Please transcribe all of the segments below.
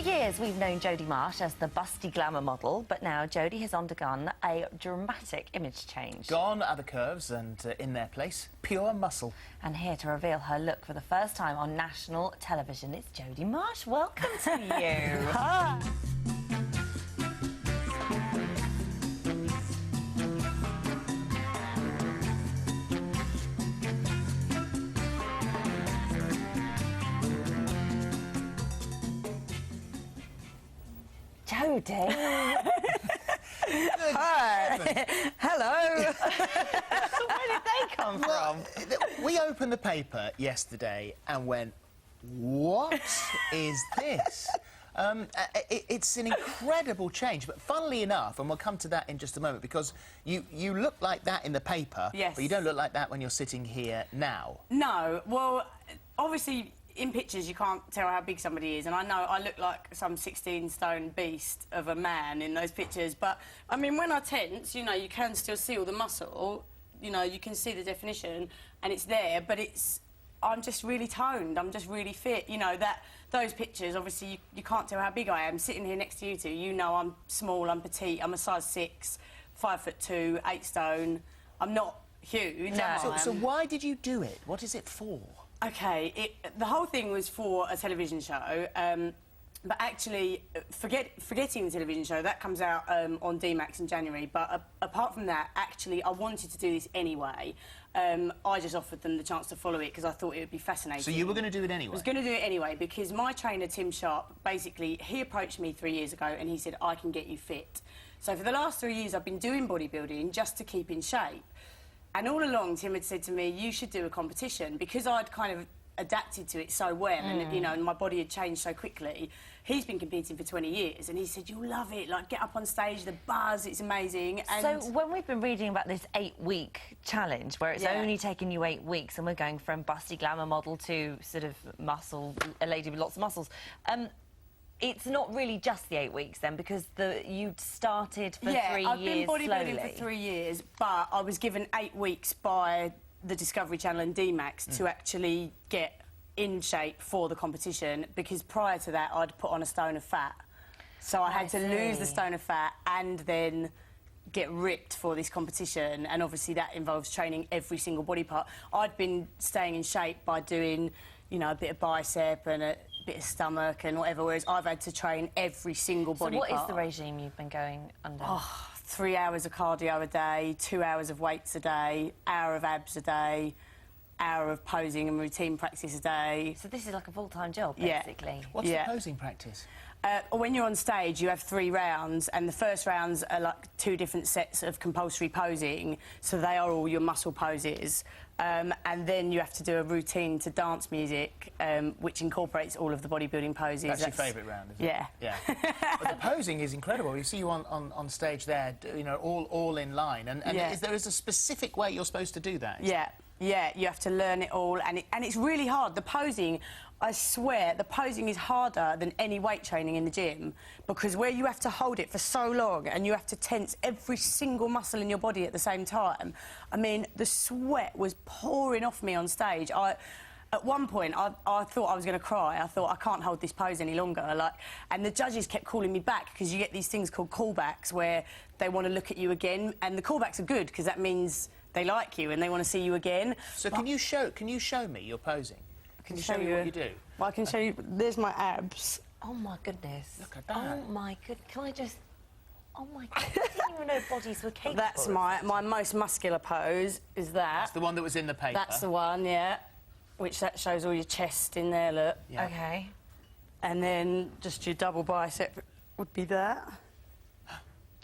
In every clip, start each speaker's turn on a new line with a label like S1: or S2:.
S1: years, we've known Jodie Marsh as the busty glamour model, but now Jodie has undergone a dramatic image change.
S2: Gone are the curves and in their place, pure muscle.
S1: And here to reveal her look for the first time on national television, it's Jodie Marsh. Welcome to you.
S3: Hi.
S1: Jodie.
S3: Hi. Hello.
S1: Where did they come from?
S2: We opened the paper yesterday and went, what is this? It's an incredible change, but funnily enough, and we'll come to that in just a moment, because you look like that in the paper,
S3: yes,
S2: but you don't look like that when you're sitting here now.
S3: No, well, obviously, in pictures you can't tell how big somebody is, and I know I look like some 16-stone beast of a man in those pictures, but, I mean, when I tense, you know, you can still see all the muscle, you know, you can see the definition, and it's there, but I'm just really toned, I'm just really fit, you know, those pictures, obviously, you can't tell how big I am. Sitting here next to you two, you know I'm small, I'm petite, I'm a size 6, 5'2", 8 stone, I'm not huge.
S1: No.
S2: So why did you do it? What is it for?
S3: OK, the whole thing was for a television show, but actually, forgetting the television show, that comes out on D-Max in January, but apart from that, actually, I wanted to do this anyway. I just offered them the chance to follow it because I thought it would be fascinating.
S2: So you were going to do it anyway?
S3: I was going to do it anyway because my trainer, Tim Sharp, basically, he approached me 3 years ago and he said, I can get you fit. So for the last 3 years, I've been doing bodybuilding just to keep in shape. And all along, Tim had said to me, you should do a competition, because I'd kind of adapted to it so well and, you know, and my body had changed so quickly. He's been competing for 20 years and he said, you'll love it, like, get up on stage, the buzz, it's amazing. And
S1: so when we've been reading about this 8-week challenge, where it's only taken you 8 weeks and we're going from busty glamour model to sort of muscle, a lady with lots of muscles, it's not really just the 8 weeks then, because you'd started for 3 years
S3: I've been bodybuilding
S1: slowly.
S3: for 3 years, but I was given 8 weeks by the Discovery Channel and D-Max to actually get in shape for the competition, because prior to that I'd put on a stone of fat. So I had to lose the stone of fat and then get ripped for this competition, and obviously that involves training every single body part. I'd been staying in shape by doing, you know, a bit of bicep and a bit of stomach and whatever, whereas I've had to train every single body part.
S1: So what is the regime you've been going under?
S3: Oh, 3 hours of cardio a day, 2 hours of weights a day, hour of abs a day, hour of posing and routine practice a day.
S1: So this is like a full-time job, basically.
S2: What's the posing practice?
S3: When you're on stage, you have 3 rounds, and the first rounds are like 2 different sets of compulsory posing, so they are all your muscle poses. And then you have to do a routine to dance music, which incorporates all of the bodybuilding poses.
S2: That's your favourite round, isn't it?
S3: Yeah.
S2: Yeah. But the posing is incredible. You see you on stage there, you know, all in line. And is there a specific way you're supposed to do that?
S3: Yeah, you have to learn it all, and it's really hard. The posing, I swear, the posing is harder than any weight training in the gym, because where you have to hold it for so long and you have to tense every single muscle in your body at the same time. I mean, the sweat was pouring off me on stage. At one point, I thought I was going to cry. I thought, I can't hold this pose any longer. And the judges kept calling me back, because you get these things called callbacks where they want to look at you again, and the callbacks are good because that means they like you and they want to see you again.
S2: So can you show me your posing? Can you show me what you do?
S3: Well, I can show you. There's my abs.
S1: Oh my goodness.
S2: Look at that.
S1: Oh my good. Can I just? Oh my god. I didn't even know bodies were capable.
S3: That's my most muscular pose. Is that?
S2: That's the one that was in the paper.
S3: That's the one, yeah. Which that shows all your chest in there. Look.
S2: Yeah.
S1: Okay.
S3: And then just your double bicep would be that.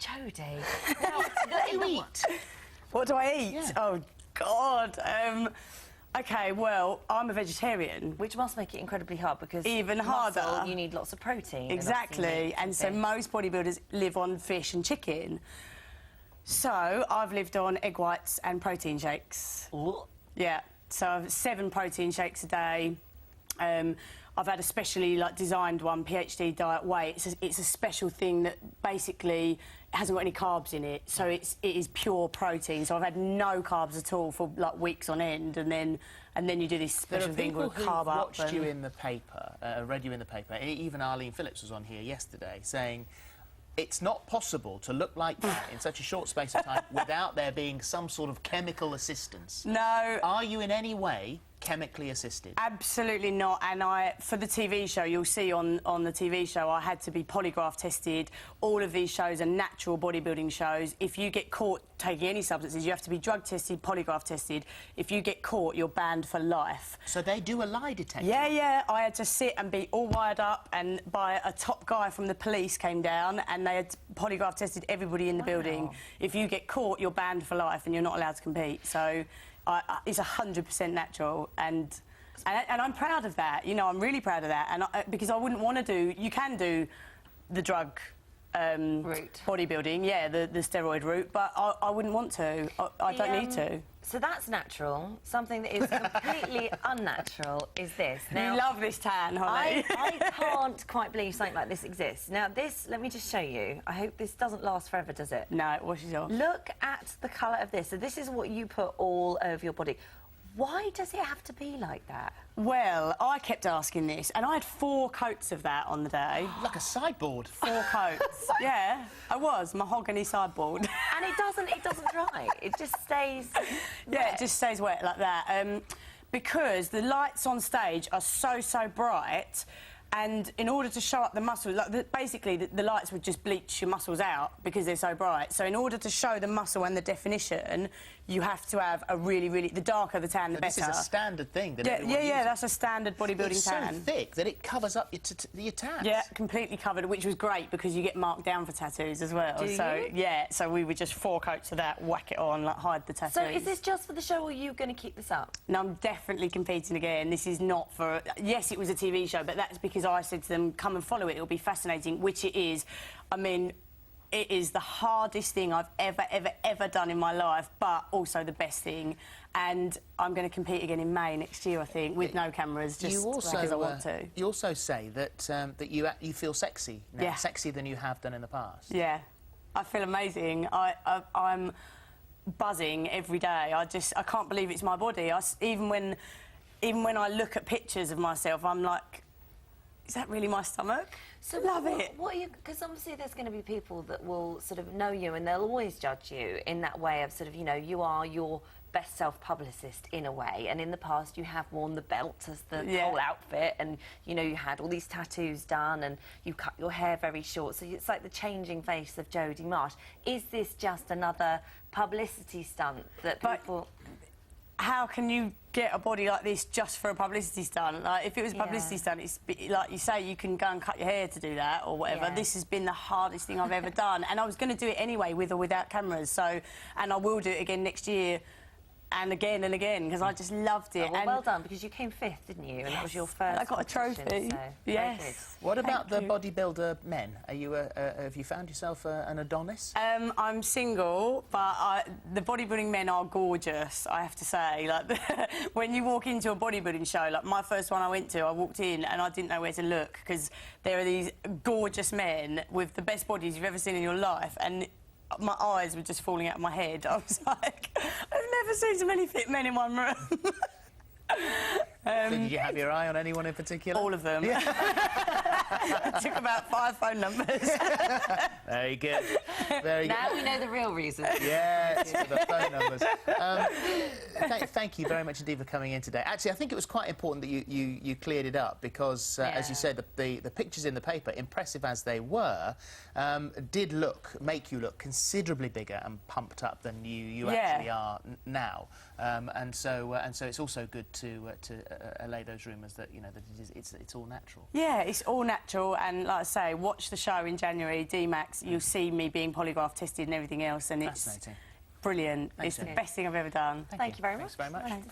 S1: Jodie. Now, what do you eat?
S3: What do I eat?
S2: Yeah.
S3: Oh God. OK, well, I'm a vegetarian.
S1: Which must make it incredibly hard, because
S3: even
S1: muscle,
S3: harder.
S1: You need lots of protein.
S3: Exactly, and so most bodybuilders live on fish and chicken. So I've lived on egg whites and protein shakes.
S1: Ooh.
S3: Yeah, so 7 protein shakes a day. I've had a specially designed one, PhD Diet Whey. It's a special thing that basically hasn't got any carbs in it, so it is pure protein. So I've had no carbs at all for weeks on end, and then you do this special thing called carb up.
S2: Watched you in the paper, read you in the paper. Even Arlene Phillips was on here yesterday saying it's not possible to look like that in such a short space of time without there being some sort of chemical assistance.
S3: No.
S2: Are you in any way chemically assisted?
S3: Absolutely not. And for the TV show, you'll see on the TV show, I had to be polygraph tested. All of these shows are natural bodybuilding shows. If you get caught taking any substances, you have to be drug tested, polygraph tested. If you get caught, you're banned for life.
S2: So they do a lie detector?
S3: Yeah, yeah. I had to sit and be all wired up, and by a top guy from the police came down, and they had polygraph tested everybody in the building. If you get caught, you're banned for life, and you're not allowed to compete. So it's 100% natural, and I'm proud of that. You know, I'm really proud of that, and because I wouldn't want to do. You can do the drug
S1: route,
S3: bodybuilding, yeah, the steroid route, but I wouldn't want to. I don't need to.
S1: So that's natural. Something that is completely unnatural is this. Now,
S3: you love this tan, Holly.
S1: I can't quite believe something like this exists. Now, this, let me just show you. I hope this doesn't last forever, does it?
S3: No, it washes off.
S1: Look at the colour of this. So this is what you put all over your body. Why does it have to be like that?
S3: Well, I kept asking this, and I had 4 coats of that on the day.
S2: Like a sideboard.
S3: 4 coats. Yeah, I was mahogany sideboard.
S1: And it doesn't dry. It just stays
S3: Yeah, it just stays wet like that. Because the lights on stage are so bright, and in order to show up the muscle, basically the lights would just bleach your muscles out because they're so bright. So in order to show the muscle and the definition, you have to have a really the darker the tan, the better.
S2: This is a standard thing that
S3: everyone uses. That's a standard bodybuilding tan.
S2: It's so thick that it covers up your tats.
S3: Yeah, completely covered, which was great because you get marked down for tattoos as well.
S1: Do you?
S3: Yeah, so we would just 4 coats of that, whack it on, hide the tattoos.
S1: So is this just for the show, or are you going to keep this up?
S3: No, I'm definitely competing again. This is not for... Yes, it was a TV show, but that's because I said to them, come and follow it, it'll be fascinating, which it is. I mean, it is the hardest thing I've ever done in my life, but also the best thing. And I'm going to compete again in May next year, I think, with no cameras, just because I want to.
S2: You also say that that you feel sexy now, sexier than you have done in the past.
S3: Yeah, I feel amazing. I'm buzzing every day. I can't believe it's my body. Even when I look at pictures of myself, I'm like, is that really my stomach?
S1: So
S3: love it.
S1: What are you? Because obviously there's going to be people that will sort of know you, and they'll always judge you in that way of sort of, you know, you are your best self-publicist in a way, and in the past you have worn the belt as the whole outfit, and you know, you had all these tattoos done, and you cut your hair very short, so it's like the changing face of Jodie Marsh. Is this just another publicity stunt that people...
S3: How can you get a body like this just for a publicity stunt? Like, if it was a publicity stunt, it's like you say, you can go and cut your hair to do that or whatever.
S1: Yeah.
S3: This has been the hardest thing I've ever done, and I was going to do it anyway, with or without cameras. So, and I will do it again next year, and again, because I just loved it.
S1: Oh, well, well done, because you came 5th, didn't you? And that was your first.
S3: I got a trophy.
S1: So
S3: yes.
S2: What about the bodybuilder men? Are you have you found yourself an Adonis?
S3: I'm single, but the bodybuilding men are gorgeous, I have to say. Like, when you walk into a bodybuilding show, like my first one I went to, I walked in and I didn't know where to look, because there are these gorgeous men with the best bodies you've ever seen in your life, and my eyes were just falling out of my head. I was like, I've never seen so many fit men in one room.
S2: So did you have your eye on anyone in particular?
S3: All of them. Yeah. I took about 5 phone numbers.
S2: Very good. Very
S1: now
S2: good.
S1: we know the real reason.
S2: Yes, the phone numbers. Thank you very much indeed for coming in today. Actually, I think it was quite important that you cleared it up, because, as you said, the pictures in the paper, impressive as they were, did make you look considerably bigger and pumped up than you actually are now. And so it's also good to allay those rumours that, you know, that it's all natural.
S3: Yeah, it's all natural, and like I say, watch the show in January, D-Max. You'll see me being polygraph tested and everything else, and it's brilliant. It's the best thing I've ever done.
S1: Thank you very much.
S2: Thanks very much.